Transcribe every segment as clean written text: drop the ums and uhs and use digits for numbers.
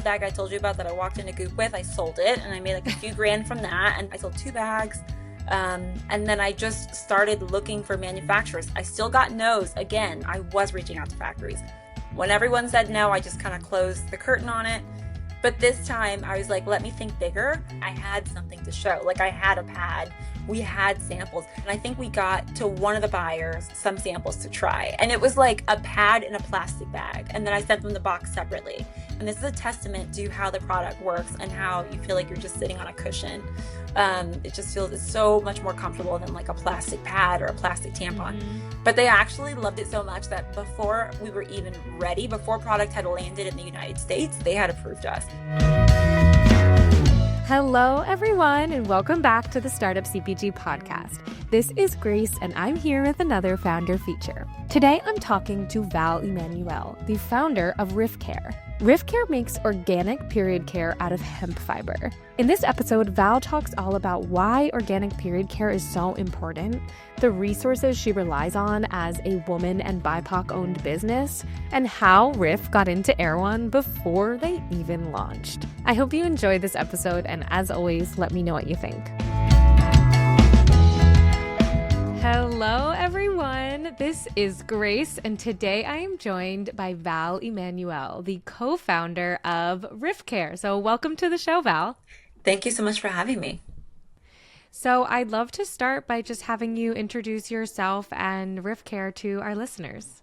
plastic bag I told you about that I walked into Goop with, I sold it and I made like a few grand from that. And I sold 2 bags. And then I just started looking for manufacturers. I still got no's. Again, I was reaching out to factories. When everyone said no, I just kind of closed the curtain on it. But this time I was like, let me think bigger. I had something to show. Like I had a pad, we had samples. And I think we got to one of the buyers some samples to try. And it was like a pad in a plastic bag. And then I sent them the box separately. And this is a testament to how the product works and how you feel like you're just sitting on a cushion. It just feels it's so much more comfortable than like a plastic pad or a plastic tampon. But they actually loved it so much that before we were even ready, before product had landed in the United States, they had approved us. Hello, everyone, and welcome back to the Startup CPG podcast. This is Grace, and I'm here with another founder feature. Today, I'm talking to Val Emanuel, the founder of Riff Care. Riff Care makes organic period care out of hemp fiber. In this episode, Val talks all about why organic period care is so important, the resources she relies on as a woman and BIPOC-owned business, and how Riff got into Erewhon before they even launched. I hope you enjoy this episode, and as always, let me know what you think. Hello, everyone. This is Grace, and today I am joined by Val Emanuel, the co-founder of Riff Care. So welcome to the show, Val. Thank you so much for having me. So I'd love to start by just having you introduce yourself and Riff Care to our listeners.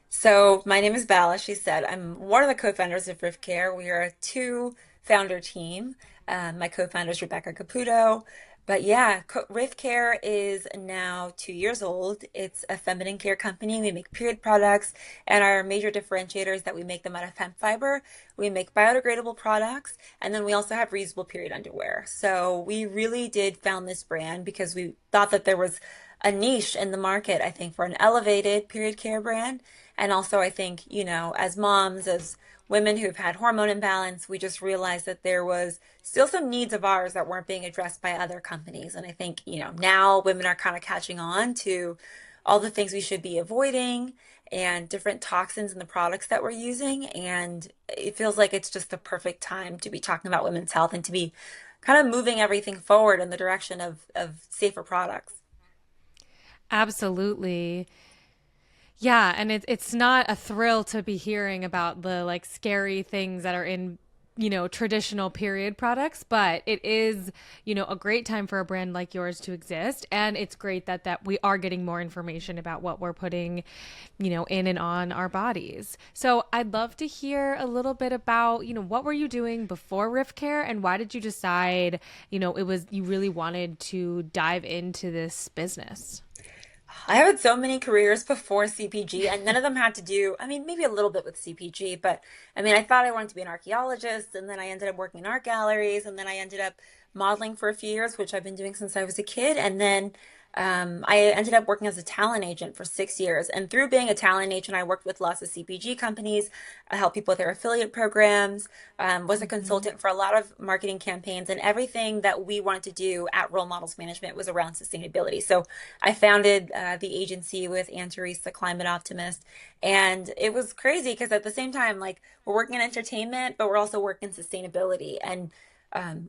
So my name is Val, as she said. I'm one of the co-founders of Riff Care. We are a 2-founder team. My co-founder is Rebecca Caputo. But yeah, Riff Care is now 2 years old. It's a feminine care company. We make period products, and our major differentiator is that we make them out of hemp fiber. We make biodegradable products, and then we also have reusable period underwear. So we really did found this brand because we thought that there was a niche in the market, I think, for an elevated period care brand. And also, I think, as moms, as women who've had hormone imbalance, we just realized that there was still some needs of ours that weren't being addressed by other companies. And I think, now women are kind of catching on to all the things we should be avoiding and different toxins in the products that we're using. And it feels like it's just the perfect time to be talking about women's health and to be kind of moving everything forward in the direction of safer products. Absolutely. Yeah, and it's not a thrill to be hearing about the scary things that are in, traditional period products, but it is, a great time for a brand like yours to exist. And it's great that we are getting more information about what we're putting, in and on our bodies. So I'd love to hear a little bit about, what were you doing before Riff Care and why did you decide, you really wanted to dive into this business? I had so many careers before CPG, and none of them had to do, maybe a little bit with CPG, but I thought I wanted to be an archaeologist, and then I ended up working in art galleries, and then I ended up modeling for a few years, which I've been doing since I was a kid, and then I ended up working as a talent agent for 6 years. And through being a talent agent, I worked with lots of CPG companies. I helped people with their affiliate programs, was a consultant for a lot of marketing campaigns, and everything that we wanted to do at Role Models Management was around sustainability. So I founded the agency with Ann Therese, the climate optimist. And it was crazy because at the same time, we're working in entertainment, but we're also working in sustainability. And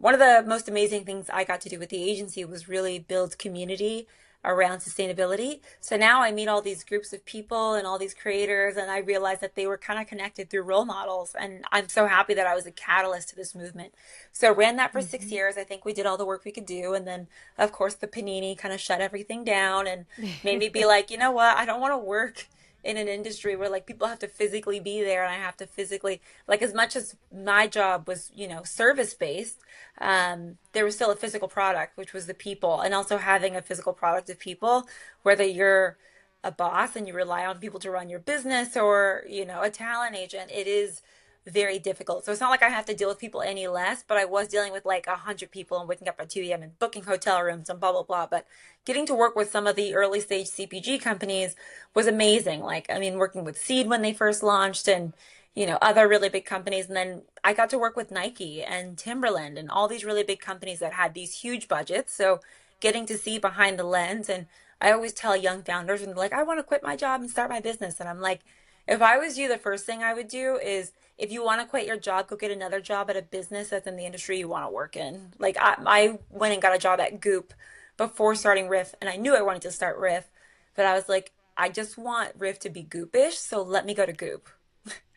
one of the most amazing things I got to do with the agency was really build community around sustainability. So now I meet all these groups of people and all these creators, and I realized that they were kind of connected through role models. And I'm so happy that I was a catalyst to this movement. So I ran that for 6 years. I think we did all the work we could do. And then, of course, the panini kind of shut everything down and made me be like, you know what? I don't want to work in an industry where people have to physically be there and I have to physically, as much as my job was, service based, there was still a physical product, which was the people, and also having a physical product of people, whether you're a boss and you rely on people to run your business or, a talent agent, it is very difficult. So it's not like I have to deal with people any less, but I was dealing with 100 people and waking up at 2 a.m. and booking hotel rooms and blah, blah, blah. But getting to work with some of the early stage CPG companies was amazing. Working with Seed when they first launched and, other really big companies. And then I got to work with Nike and Timberland and all these really big companies that had these huge budgets. So getting to see behind the lens. And I always tell young founders, and they're like, I want to quit my job and start my business. And I'm like, if I was you, the first thing I would do is if you want to quit your job, go get another job at a business that's in the industry you want to work in. Like I went and got a job at Goop before starting Riff, and I knew I wanted to start Riff, but I was like, I just want Riff to be Goopish, so let me go to Goop.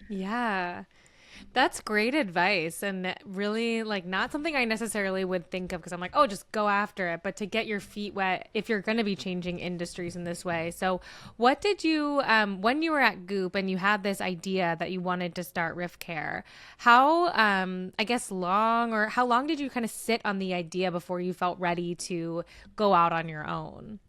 Yeah. That's great advice and really like not something I necessarily would think of because I'm like, oh, just go after it, but to get your feet wet if you're going to be changing industries in this way. So, what did you when you were at Goop and you had this idea that you wanted to start Riff Care, how I guess long or how long did you kind of sit on the idea before you felt ready to go out on your own?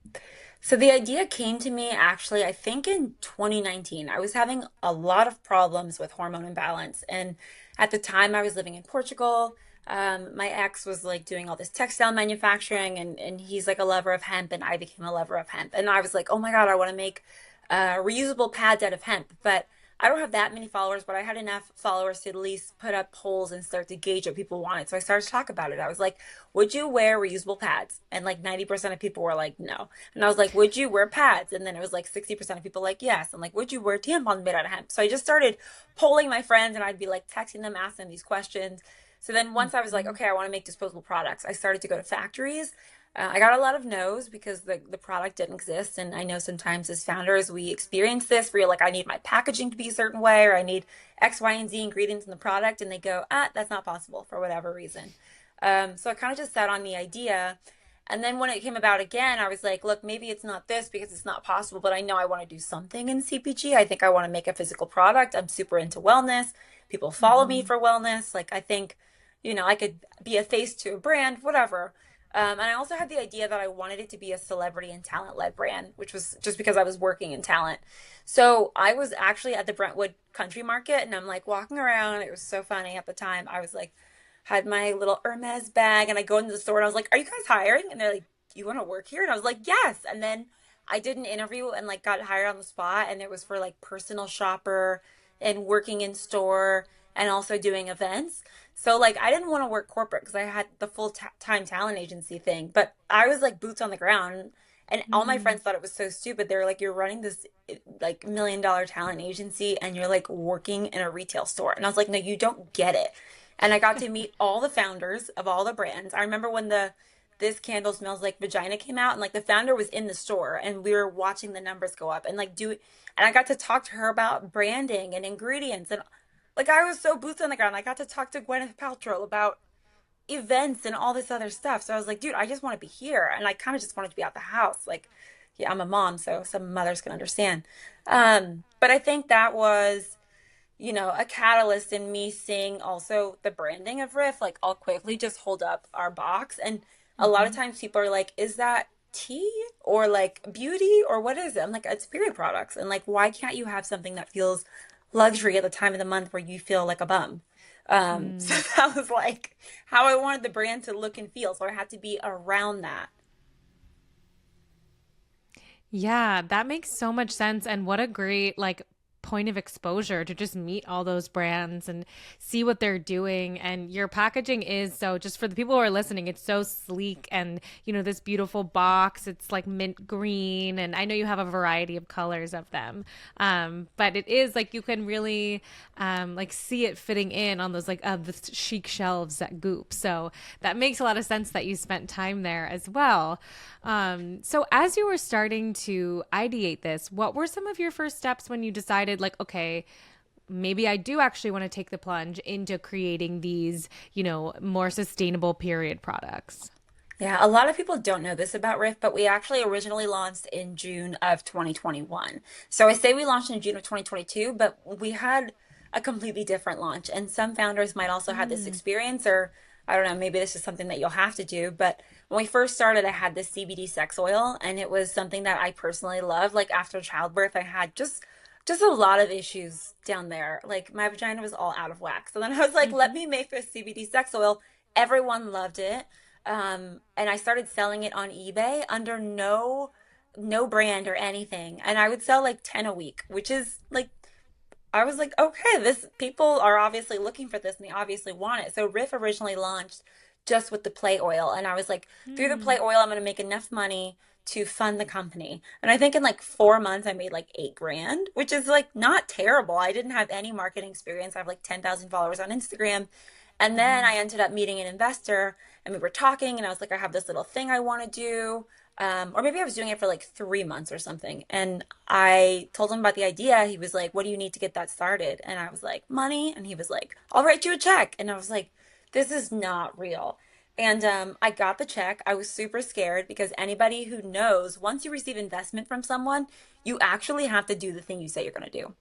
So the idea came to me actually, I think in 2019. I was having a lot of problems with hormone imbalance. And at the time, I was living in Portugal. My ex was like doing all this textile manufacturing, and he's like a lover of hemp, and I became a lover of hemp. And I was like, oh my God, I want to make reusable pads out of hemp. But I don't have that many followers, but I had enough followers to at least put up polls and start to gauge what people wanted. So I started to talk about it. I was like, would you wear reusable pads? And like 90% of people were like, no. And I was like, would you wear pads? And then it was like 60% of people like, yes. And like, would you wear tampons made out of hemp? So I just started polling my friends and I'd be like texting them, asking them these questions. So then once I was like, Mhm. okay, I want to make disposable products, I started to go to factories. I got a lot of no's because the product didn't exist. And I know sometimes as founders, we experience this where you're like, I need my packaging to be a certain way, or I need X, Y, and Z ingredients in the product. And they go, that's not possible for whatever reason. So I kind of just sat on the idea. And then when it came about again, I was like, look, maybe it's not this because it's not possible, but I know I want to do something in CPG. I think I want to make a physical product. I'm super into wellness. People follow me Mhm. for wellness. Like, I think, I could be a face to a brand, whatever. And I also had the idea that I wanted it to be a celebrity and talent led brand, which was just because I was working in talent. So I was actually at the Brentwood Country Market and I'm like walking around. It was so funny at the time. I was like, had my little Hermes bag and I go into the store and I was like, are you guys hiring? And they're like, you want to work here? And I was like, yes. And then I did an interview and like got hired on the spot and it was for like personal shopper and working in store and also doing events. So like I didn't want to work corporate because I had the full time talent agency thing, but I was like boots on the ground and all my Mhm. friends thought it was so stupid. They were like, you're running this like $1 million talent agency and you're like working in a retail store. And I was like, no, you don't get it. And I got to meet all the founders of all the brands. I remember when the This Candle Smells Like Vagina came out and like the founder was in the store and we were watching the numbers go up and like do and I got to talk to her about branding and ingredients and like I was so boots on the ground. I got to talk to Gwyneth Paltrow about events and all this other stuff. So I was like, dude, I just want to be here. And I kind of just wanted to be out the house. Like, yeah, I'm a mom, so some mothers can understand. But I think that was, a catalyst in me seeing also the branding of Riff. Like, I'll quickly just hold up our box. And a lot of Mhm. times people are like, is that tea or like beauty or what is it? I'm like, it's period products. And like, why can't you have something that feels luxury at the time of the month where you feel like a bum? So Mm. that was like how I wanted the brand to look and feel. So I had to be around that. Yeah, that makes so much sense. And what a great like point of exposure to just meet all those brands and see what they're doing. And your packaging is so just for the people who are listening, it's so sleek and this beautiful box. It's like mint green. And I know you have a variety of colors of them. But it is like you can really like see it fitting in on those like the chic shelves at Goop. So that makes a lot of sense that you spent time there as well. So as you were starting to ideate this, what were some of your first steps when you decided, like, okay, maybe I do actually want to take the plunge into creating these, more sustainable period products? Yeah, a lot of people don't know this about Riff, but we actually originally launched in June of 2021. So I say we launched in June of 2022, but we had a completely different launch. And some founders might also have this Mm. experience, or I don't know, maybe this is something that you'll have to do. But when we first started, I had this CBD sex oil, and it was something that I personally love. Like after childbirth, I had just a lot of issues down there. Like my vagina was all out of whack. So then I was like, let Hmm. me make this CBD sex oil. Everyone loved it. And I started selling it on eBay under no brand or anything. And I would sell like 10 a week, which is like I was like, okay, this people are obviously looking for this and they obviously want it. So Riff originally launched just with the play oil. And I was like, through the play Mm. oil, I'm going to make enough money to fund the company. And I think in like 4 months, I made like 8 grand, which is like not terrible. I didn't have any marketing experience. I have like 10,000 followers on Instagram. And then Wow. I ended up meeting an investor and we were talking, and I was like, I have this little thing I want to do. Or maybe I was doing it for like 3 months or something. And I told him about the idea. He was like, what do you need to get that started? And I was like, money. And he was like, I'll write you a check. And I was like, this is not real. And I got the check. I was super scared because anybody who knows, once you receive investment from someone, you actually have to do the thing you say you're going to do.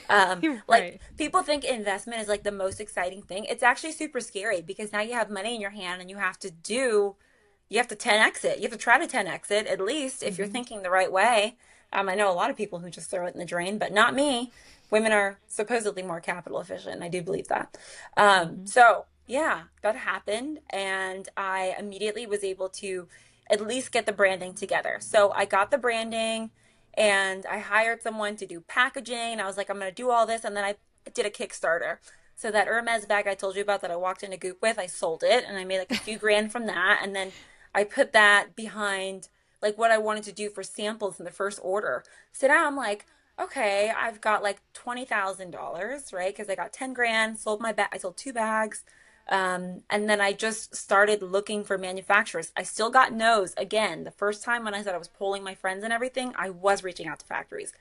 Like Right. people think investment is like the most exciting thing. It's actually super scary because now you have money in your hand and you have to 10x it. You have to try to 10x it at least if you're Hmm. thinking the right way. I know a lot of people who just throw it in the drain, but not me. Women are supposedly more capital efficient. I do believe that. Hmm. So yeah, that happened, and I immediately was able to at least get the branding together. So I got the branding, and I hired someone to do packaging. I was like, I'm going to do all this, and then I did a Kickstarter. So that Hermes bag I told you about that I walked into Goop with, I sold it, and I made like a few grand from that, and then I put that behind like what I wanted to do for samples in the first order. So now I'm like, okay, I've got like $20,000, right? Because I got 10 grand, sold my bag, I sold 2 bags. And then I just started looking for manufacturers. I still got no's. Again, the first time when I said I was polling my friends and everything, I was reaching out to factories.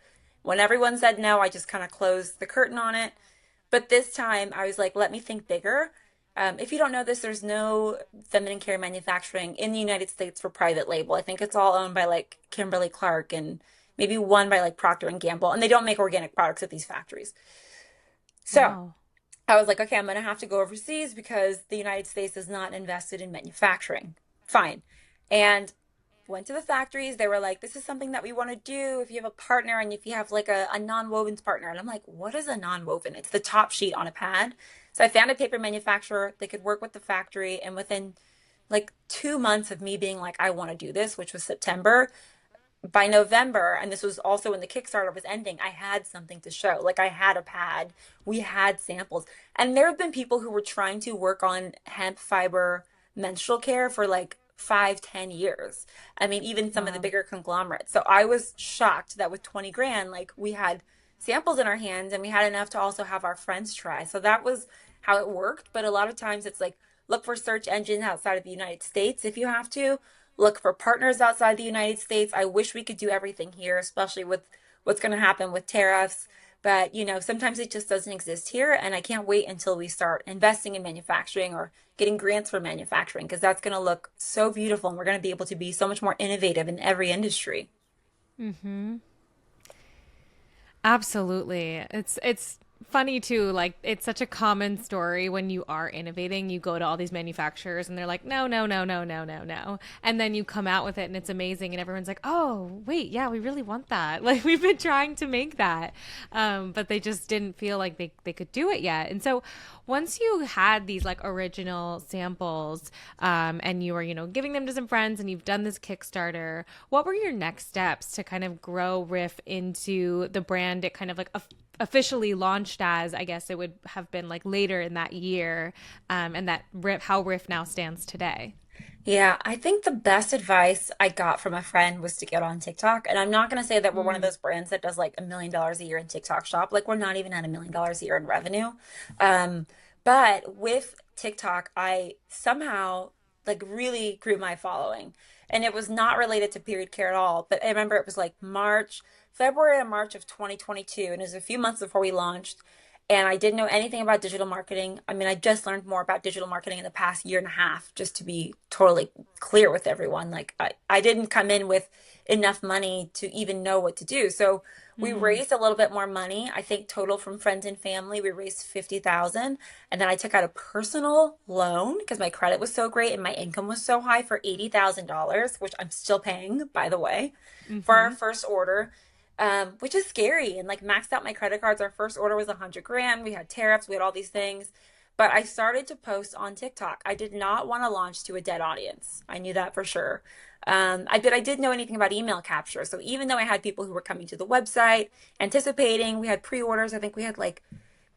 When everyone said no, I just kind of closed the curtain on it. But this time I was like, let me think bigger. If you don't know this, there's no feminine care manufacturing in the United States for private label. I think it's all owned by like Kimberly Clark and maybe one by like Procter and Gamble, and they don't make organic products at these factories. So Wow. I was like, okay, I'm going to have to go overseas because the United States is not invested in manufacturing. Fine. And went to the factories. They were like, this is something that we want to do if you have a partner and if you have like a non-wovens partner. And I'm like, what is a non-woven? It's the top sheet on a pad. So I found a paper manufacturer. They could work with the factory. And within like 2 months of me being like, I want to do this, which was September, by November, and this was also when the Kickstarter was ending, I had something to show. Like I had a pad, we had samples. And there have been people who were trying to work on hemp fiber menstrual care for like 5, 10 years. I mean, even some of the Wow. bigger conglomerates. So I was shocked that with 20 grand, like we had samples in our hands and we had enough to also have our friends try. So that was how it worked. But a lot of times it's like look for search engines outside of the United States if you have to look for partners outside the United States. I wish we could do everything here, especially with what's going to happen with tariffs. But, sometimes it just doesn't exist here. And I can't wait until we start investing in manufacturing or getting grants for manufacturing because that's going to look so beautiful. And we're going to be able to be so much more innovative in every industry. Hmm. Absolutely. It's funny too, like it's such a common story when you are innovating, you go to all these manufacturers and they're like, no, no, no, no, no, no, no. And then you come out with it and it's amazing and everyone's like, oh, wait, yeah, we really want that. Like we've been trying to make that. But they just didn't feel like they could do it yet. And so once you had these like original samples and you were, giving them to some friends and you've done this Kickstarter, what were your next steps to kind of grow Riff into the brand it kind of like officially launched as? I guess it would have been like later in that year, and that Riff, how Riff now stands today. Yeah, I think the best advice I got from a friend was to get on TikTok. And I'm not going to say that we're one of Mm. those brands that does like $1 million a year in TikTok shop. Like we're not even at $1 million a year in revenue. Um, but with TikTok, I somehow like really grew my following. And it was not related to period care at all. But I remember it was like February and March of 2022. And it was a few months before we launched. And I didn't know anything about digital marketing. I mean, I just learned more about digital marketing in the past year and a half, just to be totally clear with everyone. Like, I didn't come in with enough money to even know what to do. So we Mm. raised a little bit more money. I think total from friends and family, we raised 50,000. And then I took out a personal loan because my credit was so great and my income was so high for $80,000, which I'm still paying, by the way, for our Mm-hmm. first order, which is scary. And like maxed out my credit cards. Our first order was 100 grand. We had tariffs, we had all these things. But I started to post on TikTok. I did not want to launch to a dead audience. I knew that for sure. I did know anything about email capture. So even though I had people who were coming to the website, anticipating, we had pre-orders. I think we had like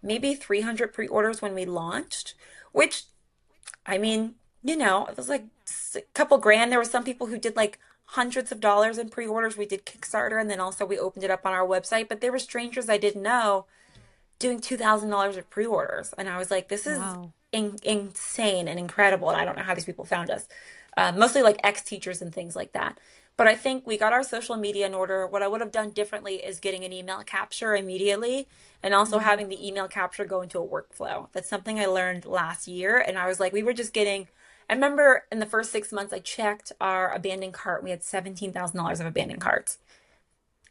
maybe 300 pre-orders when we launched, which I mean, it was like a couple grand. There were some people who did like hundreds of dollars in pre-orders. We did Kickstarter and then also we opened it up on our website, but there were strangers I didn't know doing $2,000 of pre-orders. And I was like, this is Wow. insane and incredible. And I don't know how these people found us. Mostly like ex-teachers and things like that. But I think we got our social media in order. What I would have done differently is getting an email capture immediately and also Mm-hmm. having the email capture go into a workflow. That's something I learned last year. And I was like, we were just getting, I remember in the first 6 months, I checked our abandoned cart. We had $17,000 of abandoned carts.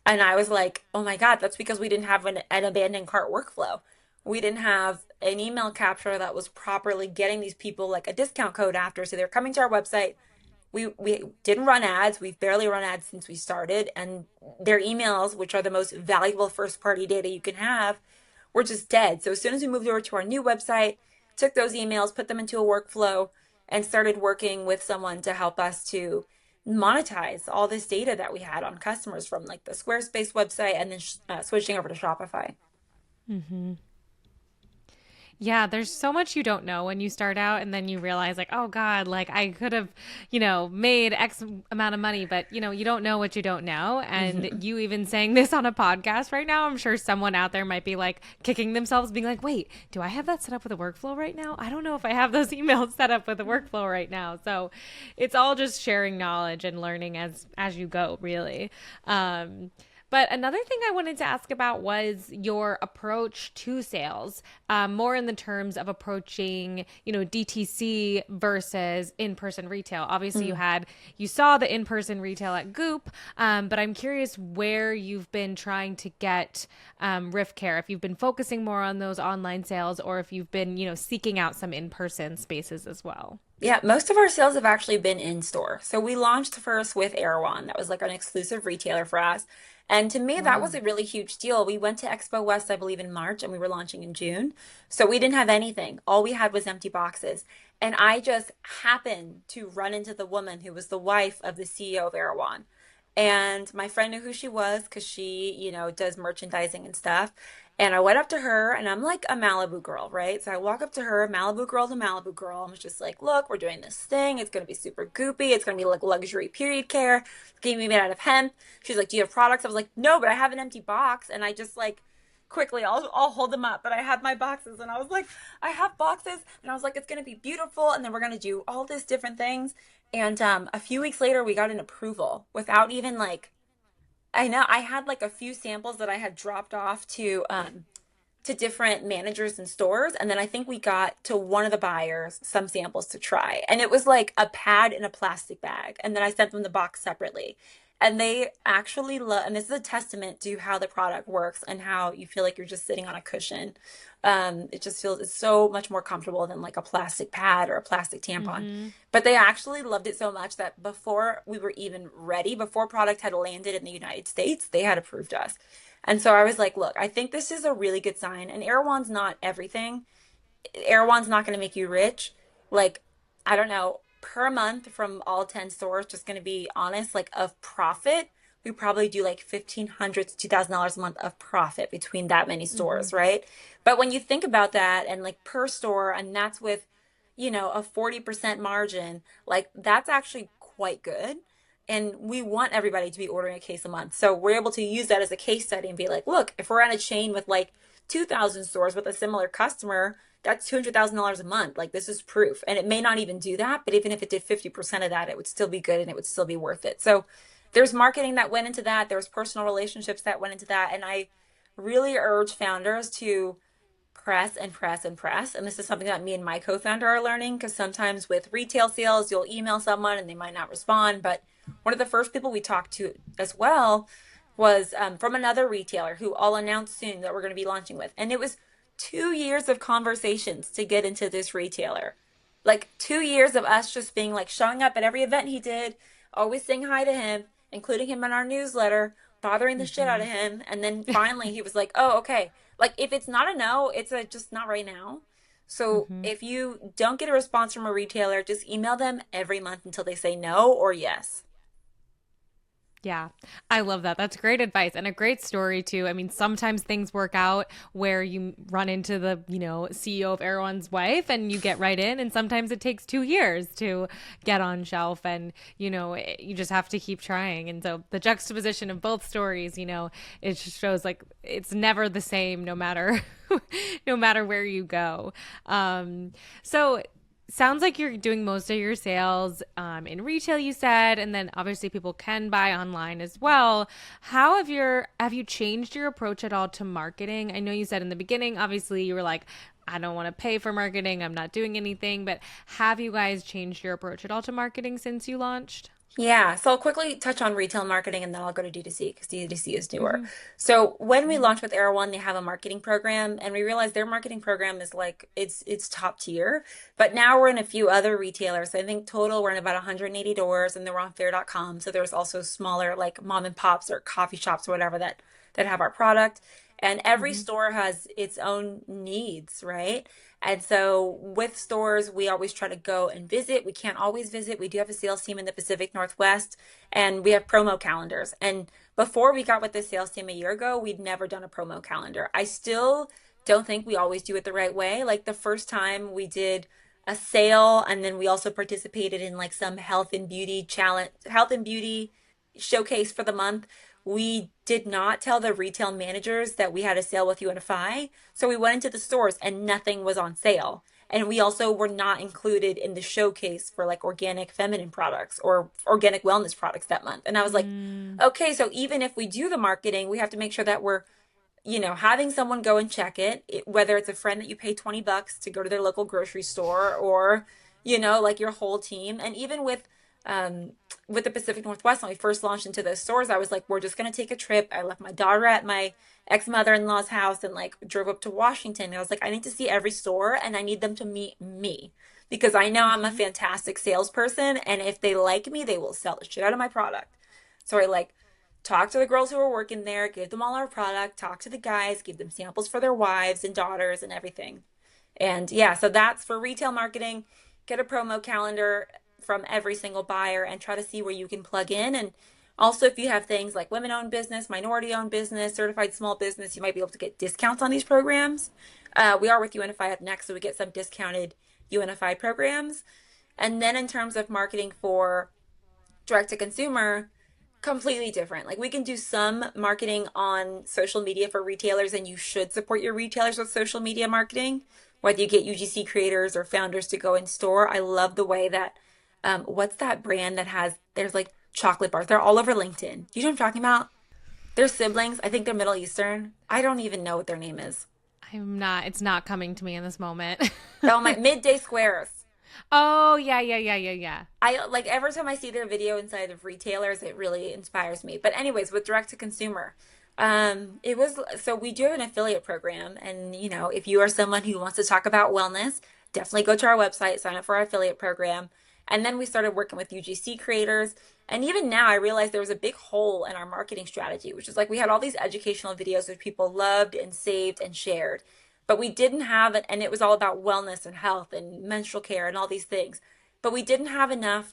And I was like, oh my God, that's because we didn't have an abandoned cart workflow. We didn't have an email capture that was properly getting these people like a discount code after. So they're coming to our website. We didn't run ads. We've barely run ads since we started. And their emails, which are the most valuable first party data you can have, were just dead. So as soon as we moved over to our new website, took those emails, put them into a workflow, and started working with someone to help us to monetize all this data that we had on customers from like the Squarespace website and then switching over to Shopify. Mm-hmm. Yeah, there's so much you don't know when you start out, and then you realize, like, oh God, like I could have, made X amount of money, but you don't know what you don't know. And Hmm. you even saying this on a podcast right now, I'm sure someone out there might be like kicking themselves, being like, wait, do I have that set up with a workflow right now? I don't know if I have those emails set up with a workflow right now. So it's all just sharing knowledge and learning as you go, really. But another thing I wanted to ask about was your approach to sales, more in the terms of approaching, DTC versus in-person retail. Obviously, Mm. you saw the in-person retail at Goop, but I'm curious where you've been trying to get Riff Care. If you've been focusing more on those online sales, or if you've been, seeking out some in-person spaces as well. Yeah, most of our sales have actually been in store. So we launched first with Erewhon. That was like an exclusive retailer for us. And to me, that was Wow. a really huge deal. We went to Expo West, I believe, in March, and we were launching in June. So we didn't have anything. All we had was empty boxes. And I just happened to run into the woman who was the wife of the CEO of Erewhon. And my friend knew who she was because she, does merchandising and stuff. And I went up to her and I'm like a Malibu girl, right? So I walk up to her, Malibu girl to Malibu girl. I was just like, look, we're doing this thing. It's going to be super goopy. It's going to be like luxury period care. It's going to be made out of hemp. She's like, do you have products? I was like, no, but I have an empty box. And I just like quickly, I'll hold them up. But I had my boxes and I was like, I have boxes. And I was like, it's going to be beautiful. And then we're going to do all these different things. And a few weeks later, we got an approval without even like, I know I had like a few samples that I had dropped off to different managers and stores. And then I think we got to one of the buyers some samples to try. And it was like a pad in a plastic bag. And then I sent them the box separately. And they actually love, and this is a testament to how the product works and how you feel like you're just sitting on a cushion. It just feels it's so much more comfortable than like a plastic pad or a plastic tampon. Mm-hmm. But they actually loved it so much that before we were even ready, before product had landed in the United States, they had approved us. And so I was like, look, I think this is a really good sign. And Erewhon's not everything. Erewhon's not going to make you rich. Like, I don't know, per month from all 10 stores, just going to be honest, like of profit, we probably do like $1,500 to $2,000 a month of profit between that many Mm-hmm. stores, right? But when you think about that and like per store, and that's with, a 40% margin, like that's actually quite good. And we want everybody to be ordering a case a month. So we're able to use that as a case study and be like, look, if we're on a chain with like 2,000 stores with a similar customer, that's $200,000 a month. Like this is proof. And it may not even do that, but even if it did 50% of that, it would still be good and it would still be worth it. So there's marketing that went into that. There's personal relationships that went into that. And I really urge founders to press and press and press. And this is something that me and my co-founder are learning because sometimes with retail sales, you'll email someone and they might not respond. But one of the first people we talked to as well was from another retailer who I'll announce soon that we're going to be launching with. And it was 2 years of conversations to get into this retailer. Like 2 years of us just being like showing up at every event he did, always saying hi to him, including him in our newsletter, bothering the shit out Mm-hmm. of him. And then finally he was like, oh, okay. Like if it's not a no, it's a just not right now. So Mm-hmm. if you don't get a response from a retailer, just email them every month until they say no or yes. Yeah, I love that. That's great advice and a great story too. I mean, sometimes things work out where you run into the, CEO of everyone's wife and you get right in, and sometimes it takes 2 years to get on shelf, and you just have to keep trying. And so the juxtaposition of both stories, it just shows like it's never the same, no matter no matter where you go. So sounds like you're doing most of your sales in retail, you said, and then obviously people can buy online as well. How have you changed your approach at all to marketing? I know you said in the beginning, obviously you were like, I don't want to pay for marketing, I'm not doing anything, but have you guys changed your approach at all to marketing since you launched? Yeah, so I'll quickly touch on retail marketing and then I'll go to D2C because D2C is newer. Mm-hmm. So when we Mm-hmm. launched with Era One, they have a marketing program and we realized their marketing program is like it's top tier. But now we're in a few other retailers. I think total we're in about 180 doors and they're on fair.com. So there's also smaller like mom and pops or coffee shops or whatever that have our product. And every Mm-hmm. store has its own needs, right? And so with stores, we always try to go and visit. We can't always visit. We do have a sales team in the Pacific Northwest and we have promo calendars. And before we got with the sales team a year ago, we'd never done a promo calendar. I still don't think we always do it the right way. Like the first time we did a sale and then we also participated in like some health and beauty challenge, health and beauty showcase for the month. We did not tell the retail managers that we had a sale with UNFI. So we went into the stores and nothing was on sale. And we also were not included in the showcase for like organic feminine products or organic wellness products that month. And I was like, Mm-hmm. okay, so even if we do the marketing, we have to make sure that we're, having someone go and check whether it's a friend that you pay $20 to go to their local grocery store or, like your whole team. And even with the Pacific Northwest, when we first launched into those stores, I was like, we're just going to take a trip. I left my daughter at my ex-mother-in-law's house and like drove up to Washington. And I was like, I need to see every store and I need them to meet me because I know I'm a Mm-hmm. fantastic salesperson. And if they like me, they will sell the shit out of my product. So I like talk to the girls who are working there, give them all our product, talk to the guys, give them samples for their wives and daughters and everything. And yeah, so that's for retail marketing. Get a promo calendar from every single buyer and try to see where you can plug in. And also, if you have things like women owned business, minority owned business, certified small business, you might be able to get discounts on these programs. We are with UNFI up next, so we get some discounted UNFI programs. And then in terms of marketing for direct to consumer, completely different. Like we can do some marketing on social media for retailers, and you should support your retailers with social media marketing, whether you get UGC creators or founders to go in store. I love the way that what's that brand that there's like chocolate bars. They're all over LinkedIn. You know what I'm talking about? They're siblings. I think they're Middle Eastern. I don't even know what their name is. It's not coming to me in this moment. Oh my, Midday Squares. Oh, yeah, yeah, yeah, yeah, yeah. I like every time I see their video inside of retailers, it really inspires me. But anyways, with direct to consumer, it was so we do have an affiliate program, and if you are someone who wants to talk about wellness, definitely go to our website, sign up for our affiliate program. And then we started working with UGC creators. And even now, I realized there was a big hole in our marketing strategy, which is like we had all these educational videos that people loved and saved and shared, but we didn't have it. And it was all about wellness and health and menstrual care and all these things. But we didn't have enough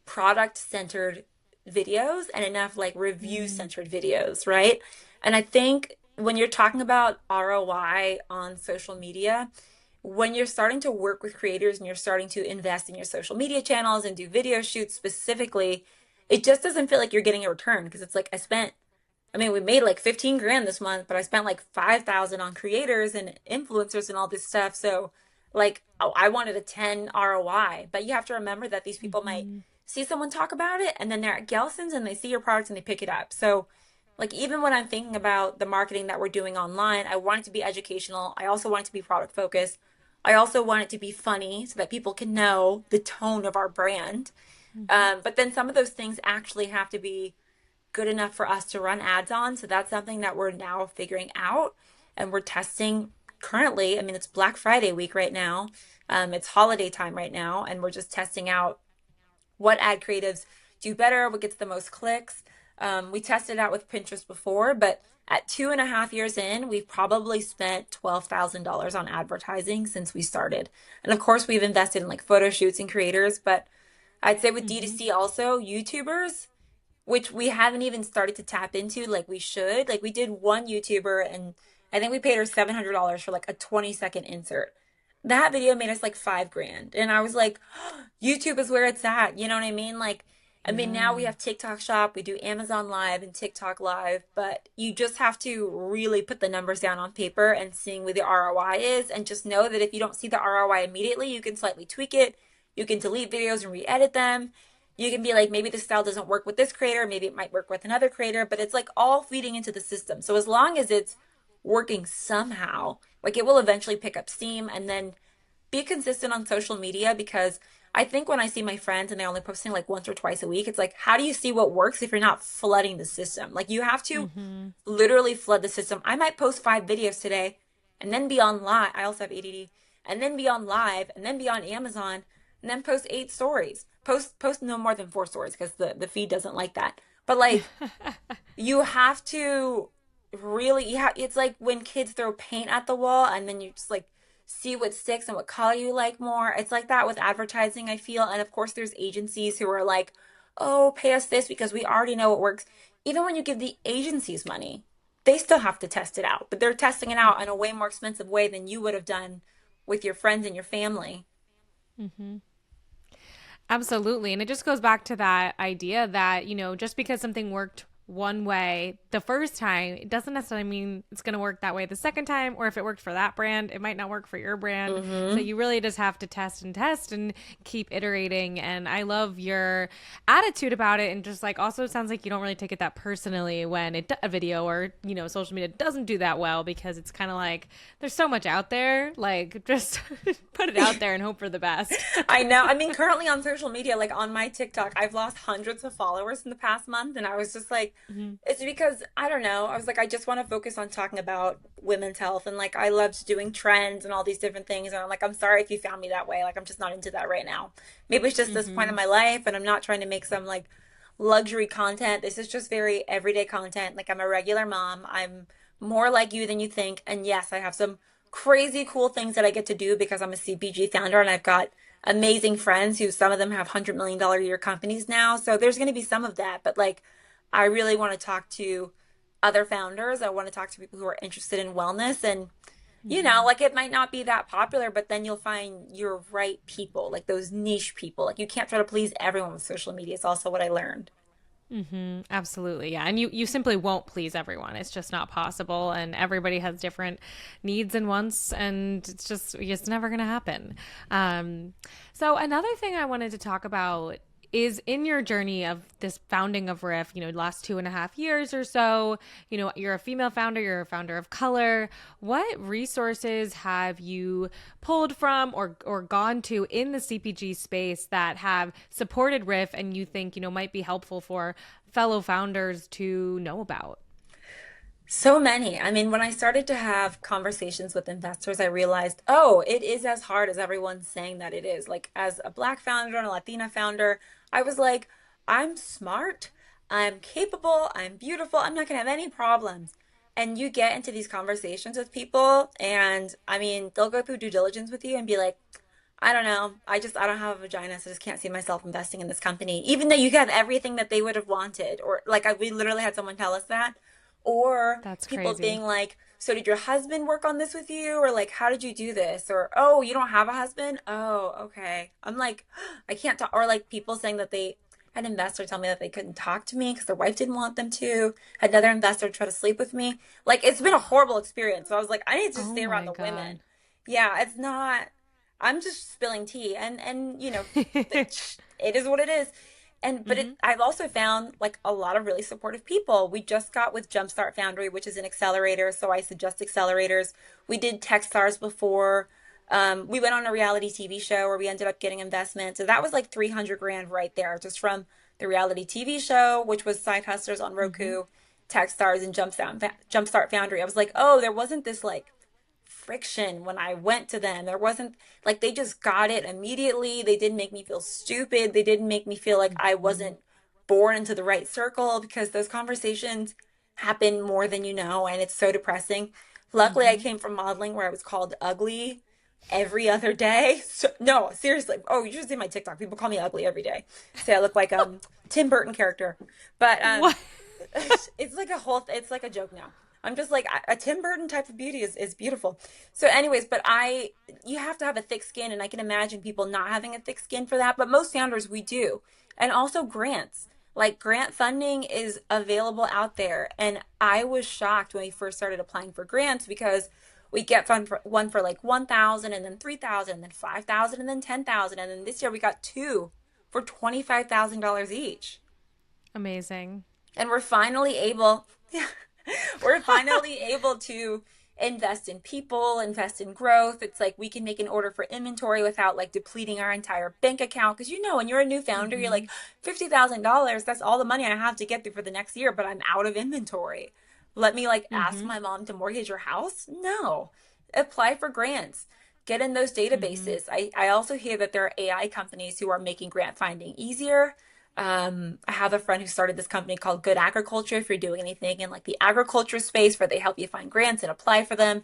product centered videos and enough like review Mm-hmm. centered videos, right? And I think when you're talking about ROI on social media, when you're starting to work with creators and you're starting to invest in your social media channels and do video shoots specifically, it just doesn't feel like you're getting a return because it's like I mean, we made like 15 grand this month, but I spent like 5,000 on creators and influencers and all this stuff. So like, oh, I wanted a 10 ROI, but you have to remember that these people might Mm-hmm. see someone talk about it and then they're at Gelson's and they see your product and they pick it up. So like even when I'm thinking about the marketing that we're doing online, I want it to be educational. I also want it to be product focused. I also want it to be funny so that people can know the tone of our brand. Mm-hmm. But then some of those things actually have to be good enough for us to run ads on. So that's something that we're now figuring out and we're testing currently. I mean, it's Black Friday week right now. It's holiday time right now, and we're just testing out what ad creatives do better, what gets the most clicks. We tested out with Pinterest before, but at 2.5 years in, we've probably spent $12,000 on advertising since we started. And of course, we've invested in like photo shoots and creators, but I'd say with Mm-hmm. D2C also, YouTubers, which we haven't even started to tap into like we should. Like we did one YouTuber and I think we paid her $700 for like a 20-second insert. That video made us like 5 grand. And I was like, YouTube is where it's at. You know what I mean? Like, I mean, now we Yeah. have TikTok Shop, we do Amazon Live and TikTok Live, but you just have to really put the numbers down on paper and seeing where the ROI is, and just know that if you don't see the ROI immediately, you can slightly tweak it. You can delete videos and re-edit them. You can be like, maybe this style doesn't work with this creator, maybe it might work with another creator, but it's like all feeding into the system. So as long as it's working somehow, like it will eventually pick up steam. And then be consistent on social media, because I think when I see my friends and they're only posting like once or twice a week, it's like, how do you see what works if you're not flooding the system? Like you have to Mm-hmm. literally flood the system. I might post 5 videos today and then be on live. I also have ADD, and then be on live and then be on Amazon and then post 8 stories. Post no more than 4 stories because the feed doesn't like that. But like you have to really, it's like when kids throw paint at the wall and then you just like see what sticks and what color you like more. It's like that with advertising, I feel. And of course there's agencies who are like, oh, pay us this because we already know it works. Even when you give the agencies money, they still have to test it out, but they're testing it out in a way more expensive way than you would have done with your friends and your family. Mm-hmm. Absolutely. And it just goes back to that idea that, just because something worked one way the first time, it doesn't necessarily mean it's going to work that way the second time. Or if it worked for that brand, it might not work for your brand. So Mm-hmm. you really just have to test and keep iterating. And I love your attitude about it. And just like also it sounds like you don't really take it that personally when a video or, social media doesn't do that well, because it's kind of like there's so much out there. Like just put it out there and hope for the best. I know. I mean, currently on social media, like on my TikTok, I've lost hundreds of followers in the past month. And I was just like, Mm-hmm. it's because I don't know. I was like, I just want to focus on talking about women's health. And like, I loved doing trends and all these different things. And I'm like, I'm sorry if you found me that way. Like, I'm just not into that right now. Maybe it's just this point Mm-hmm. in my life. And I'm not trying to make some like luxury content. This is just very everyday content. Like, I'm a regular mom. I'm more like you than you think. And yes, I have some crazy cool things that I get to do because I'm a CPG founder and I've got amazing friends who some of them have $100 million a year companies now. So there's going to be some of that, but like I really want to talk to other founders. I want to talk to people who are interested in wellness, and Mm-hmm. like it might not be that popular, but then you'll find your right people, like those niche people. Like you can't try to please everyone with social media. It's also what I learned. Mm-hmm. Absolutely. Yeah. And you simply won't please everyone. It's just not possible. And everybody has different needs and wants. And it's never going to happen. So, another thing I wanted to talk about is in your journey of this founding of Riff, last 2.5 years or so, you're a female founder, you're a founder of color. What resources have you pulled from or gone to in the CPG space that have supported Riff and you think, might be helpful for fellow founders to know about? So many. I mean, when I started to have conversations with investors, I realized, oh, it is as hard as everyone's saying that it is. Like, as a Black founder and a Latina founder, I was like, I'm smart, I'm capable, I'm beautiful, I'm not gonna have any problems. And you get into these conversations with people, and I mean, they'll go through due diligence with you and be like, I don't know, I don't have a vagina, so I just can't see myself investing in this company, even though you have everything that they would have wanted. Or, like, we literally had someone tell us that. Or That's people crazy. being like, so did your husband work on this with you? Or like, how did you do this? Or, oh, you don't have a husband? Oh, okay. I'm like, I can't talk. Or like people saying that they had an investor tell me that they couldn't talk to me because their wife didn't want them to. Had another investor try to sleep with me. Like, it's been a horrible experience. So I was like, I need to just Oh stay around my the women. God. Yeah, it's not, I'm just spilling tea. And it is what it is. And but Mm-hmm. I've also found like a lot of really supportive people. We just got with Jumpstart Foundry, which is an accelerator, so I suggest accelerators. We did Techstars before. We went on a reality TV show where we ended up getting investment. So that was like 300 grand right there, just from the reality TV show, which was Side Hustlers on Mm-hmm. Roku, Techstars, and Jumpstart Foundry. I was like, oh, there wasn't this like friction when I went to them. There wasn't like they just got it immediately. They didn't make me feel stupid. They didn't make me feel like I Mm-hmm. wasn't born into the right circle, because those conversations happen more than you know, and it's so depressing. Luckily, I Mm-hmm. came from modeling where I was called ugly every other day. So, no, seriously. Oh, you should see my TikTok. People call me ugly every day. Say I look like Tim Burton character. But What? it's like it's like a joke now. I'm just like a Tim Burton type of beauty is beautiful. So anyways, but you have to have a thick skin, and I can imagine people not having a thick skin for that, but most founders we do. And also grants. Like grant funding is available out there, and I was shocked when we first started applying for grants because we get one for like 1,000 and then 3,000 and then 5,000 and then 10,000, and then this year we got two for $25,000 each. Amazing. And we're finally able, yeah, we're finally able to invest in people, invest in growth. It's like we can make an order for inventory without like depleting our entire bank account. Because when you're a new founder, you're Mm-hmm. like $50,000. That's all the money I have to get through for the next year, but I'm out of inventory. Let me like ask Mm-hmm. my mom to mortgage your house? No. Apply for grants. Get in those Mm-hmm. databases. I also hear that there are AI companies who are making grant finding easier. I have a friend who started this company called Good Agriculture. If you're doing anything in like the agriculture space where they help you find grants and apply for them.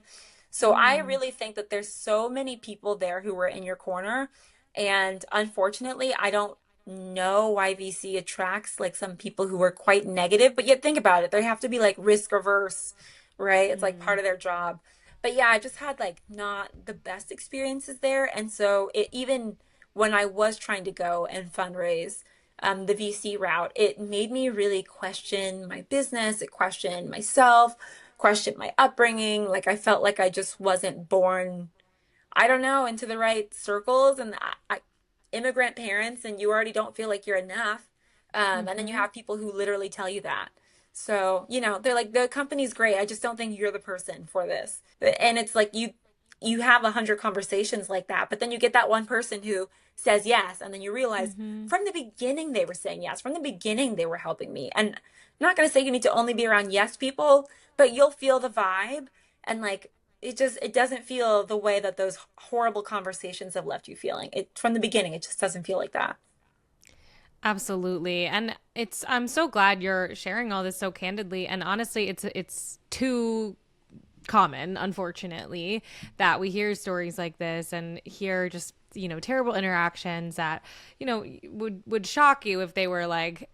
So I Mm. really think that there's so many people there who are in your corner. And unfortunately, I don't know why VC attracts like some people who are quite negative, but yet think about it. They have to be like risk averse, right? It's like Mm. part of their job. But yeah, I just had like not the best experiences there. And so even when I was trying to go and fundraise, the VC route, it made me really question my business. It questioned myself, questioned my upbringing. Like I felt like I just wasn't born, I don't know, into the right circles. And immigrant parents, and you already don't feel like you're enough. And then you Mm-hmm. have people who literally tell you that. So, they're like, the company's great. I just don't think you're the person for this. And it's like you have 100 conversations like that, but then you get that one person who says yes, and then you realize Mm-hmm. from the beginning they were saying yes. From the beginning they were helping me. And I'm not going to say you need to only be around yes people, but you'll feel the vibe, and like it doesn't feel the way that those horrible conversations have left you feeling. It from the beginning it just doesn't feel like that. Absolutely. And I'm so glad you're sharing all this so candidly. And honestly, it's too common, unfortunately, that we hear stories like this and hear just, terrible interactions that, would shock you if they were like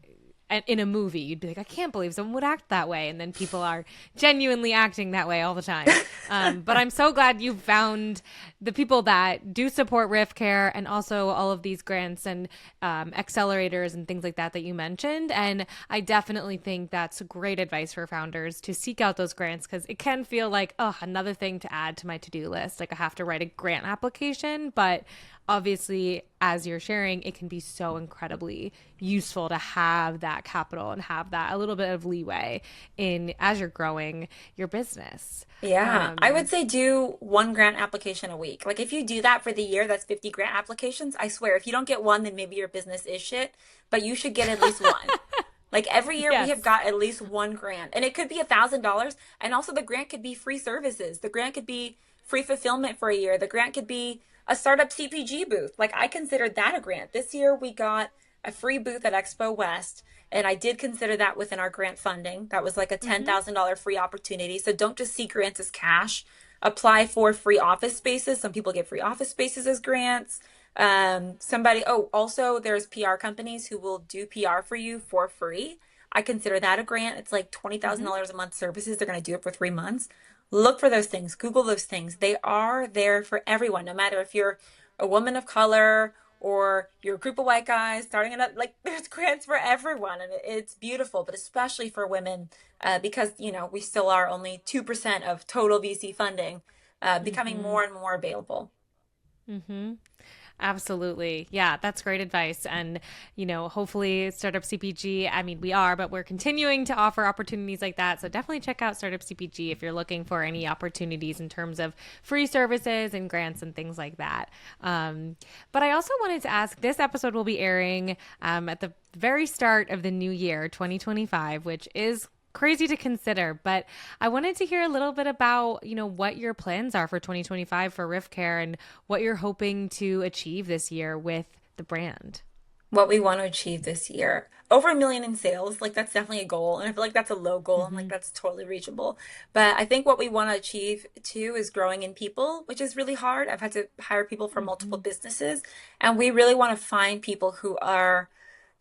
in a movie. You'd be like, I can't believe someone would act that way. And then people are genuinely acting that way all the time. But I'm so glad you found the people that do support Riff Care and also all of these grants and accelerators and things like that that you mentioned. And I definitely think that's great advice for founders to seek out those grants, because it can feel like, oh, another thing to add to my to-do list. Like I have to write a grant application, but obviously, as you're sharing, it can be so incredibly useful to have that capital and have that a little bit of leeway in as you're growing your business. Yeah, I would Um, say do one grant application a week. Like if you do that for the year, that's 50 grant applications. I swear, if you don't get one, then maybe your business is shit, but you should get at least one. Like every year we have yes. got at least one grant, and it could be $1,000. And also the grant could be free services. The grant could be free fulfillment for a year. The grant could be a startup CPG booth. Like I considered that a grant. This year we got a free booth at Expo West, and I did consider that within our grant funding. That was like a Mm-hmm. $10,000 free opportunity. So don't just see grants as cash. Apply for free office spaces. Some people get free office spaces as grants. Also there's PR companies who will do PR for you for free. I consider that a grant. It's like Mm-hmm. $20,000 a month services. They're going to do it for 3 months. Look for those things. Google those things. They are there for everyone, no matter if you're a woman of color or you're a group of white guys starting it up. Like there's grants for everyone, and it's beautiful, but especially for women, because we still are only 2% of total VC funding, becoming Mm-hmm. more and more available. Mm-hmm. Absolutely. Yeah, that's great advice. And, hopefully Startup CPG, I mean, we are, but we're continuing to offer opportunities like that. So definitely check out Startup CPG if you're looking for any opportunities in terms of free services and grants and things like that. But I also wanted to ask, this episode will be airing at the very start of the new year, 2025, which is crazy to consider, but I wanted to hear a little bit about, what your plans are for 2025 for Riff Care and what you're hoping to achieve this year with the brand. What we want to achieve this year. Over 1 million in sales, like that's definitely a goal. And I feel like that's a low goal. I'm like, Hmm. that's totally reachable. But I think what we want to achieve too is growing in people, which is really hard. I've had to hire people for multiple Hmm. businesses, and we really want to find people who are,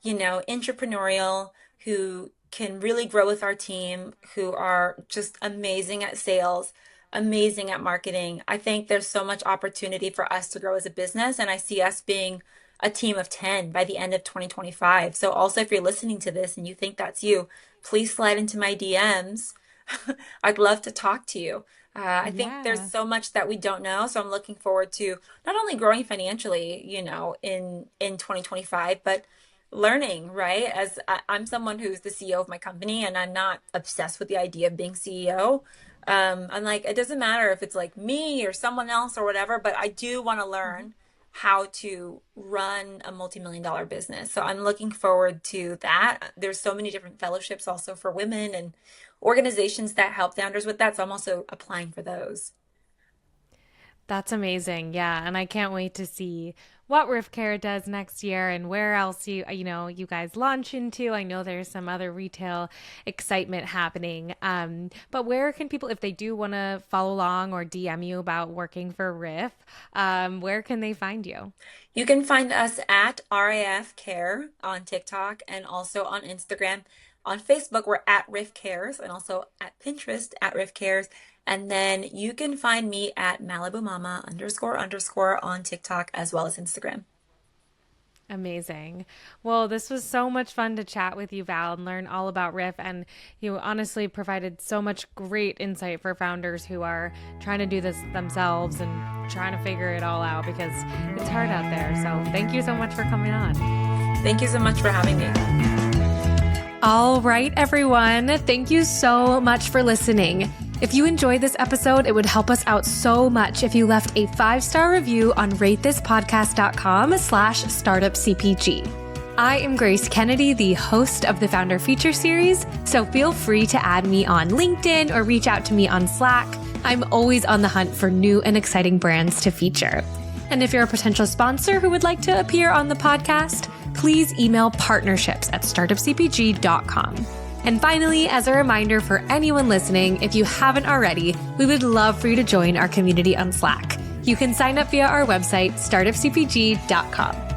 entrepreneurial, who can really grow with our team, who are just amazing at sales, amazing at marketing. I think there's so much opportunity for us to grow as a business, and I see us being a team of 10 by the end of 2025. So also if you're listening to this and you think that's you, please slide into my DMs. I'd love to talk to you. I think there's Yeah. so much that we don't know, so I'm looking forward to not only growing financially, in 2025, but learning, right? As I'm someone who's the CEO of my company and I'm not obsessed with the idea of being CEO. I'm like, it doesn't matter if it's like me or someone else or whatever, but I do want to learn how to run a multi-million dollar business. So I'm looking forward to that. There's so many different fellowships also for women and organizations that help founders with that. So I'm also applying for those. That's amazing. Yeah, and I can't wait to see what Riff Care does next year and where else you guys launch into. I know there's some other retail excitement happening. But where can people, if they do want to follow along or DM you about working for Riff, where can they find you? You can find us at RAF Care on TikTok and also on Instagram. On Facebook, we're at Riff Cares and also at Pinterest at Riff Cares. And then you can find me at Malibu Mama __ on TikTok as well as Instagram. Amazing. Well, this was so much fun to chat with you, Val, and learn all about Riff. And you honestly provided so much great insight for founders who are trying to do this themselves and trying to figure it all out because it's hard out there. So thank you so much for coming on. Thank you so much for having me. All right, everyone. Thank you so much for listening. If you enjoyed this episode, it would help us out so much if you left a 5-star review on ratethispodcast.com/startupcpg. I am Grace Kennedy, the host of the Founder Feature Series, so feel free to add me on LinkedIn or reach out to me on Slack. I'm always on the hunt for new and exciting brands to feature. And if you're a potential sponsor who would like to appear on the podcast, please email partnerships@startupcpg.com. And finally, as a reminder for anyone listening, if you haven't already, we would love for you to join our community on Slack. You can sign up via our website, startupcpg.com.